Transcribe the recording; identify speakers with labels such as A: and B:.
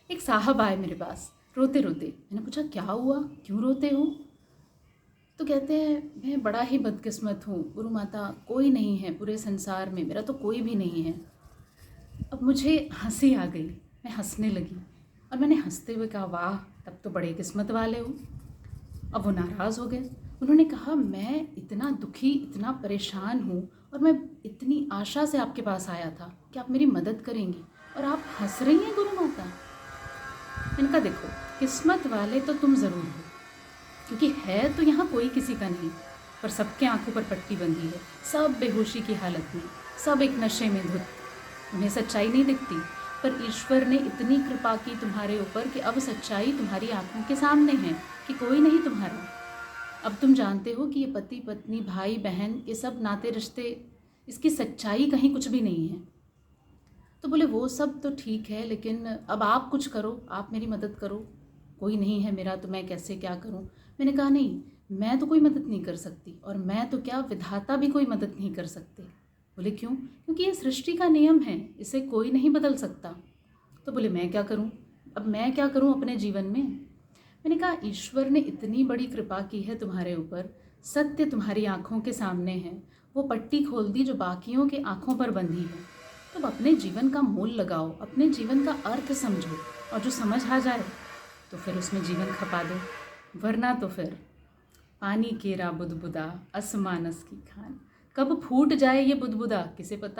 A: एक साहब आए मेरे पास रोते रोते। मैंने पूछा क्या हुआ, क्यों रोते हो? तो कहते हैं मैं बड़ा ही बदकिस्मत हूँ गुरु माता, कोई नहीं है पूरे संसार में, मेरा तो कोई भी नहीं है। अब मुझे हंसी आ गई, मैं हंसने लगी और मैंने हंसते हुए कहा वाह, तब तो बड़े किस्मत वाले हो। अब वो नाराज़ हो गए। उन्होंने कहा मैं इतना दुखी, इतना परेशान हूँ और मैं इतनी आशा से आपके पास आया था कि आप मेरी मदद करेंगी और आप हंस रही हैं गुरु माता। मैंने कहा देखो, किस्मत वाले तो तुम ज़रूर हो, क्योंकि है तो यहाँ कोई किसी का नहीं, पर सबके आंखों पर पट्टी बंधी है, सब बेहोशी की हालत में, सब एक नशे में धुत। उन्हें सच्चाई नहीं दिखती, पर ईश्वर ने इतनी कृपा की तुम्हारे ऊपर कि अब सच्चाई तुम्हारी आंखों के सामने है कि कोई नहीं तुम्हारा। अब तुम जानते हो कि ये पति पत्नी भाई बहन ये सब नाते रिश्ते, इसकी सच्चाई कहीं कुछ भी नहीं है। तो बोले वो सब तो ठीक है, लेकिन अब आप कुछ करो, आप मेरी मदद करो, कोई नहीं है मेरा तो मैं कैसे क्या करूं। मैंने कहा नहीं, मैं तो कोई मदद नहीं कर सकती, और मैं तो क्या विधाता भी कोई मदद नहीं कर सकते। बोले क्यों? क्योंकि ये सृष्टि का नियम है, इसे कोई नहीं बदल सकता। तो बोले मैं क्या करूं, अब मैं क्या करूं अपने जीवन में? मैंने कहा ईश्वर ने इतनी बड़ी कृपा की है तुम्हारे ऊपर, सत्य तुम्हारी आंखों के सामने है, वो पट्टी खोल दी जो बाकियों के आंखों पर बंधी है। तो अपने जीवन का मोल लगाओ, अपने जीवन का अर्थ समझो, और जो समझ आ जाए तो फिर उसमें जीवन खपा दो, वरना तो फिर पानी केरा बुदबुदा असमानस की खान। कब फूट जाए ये बुदबुदा किसे पता।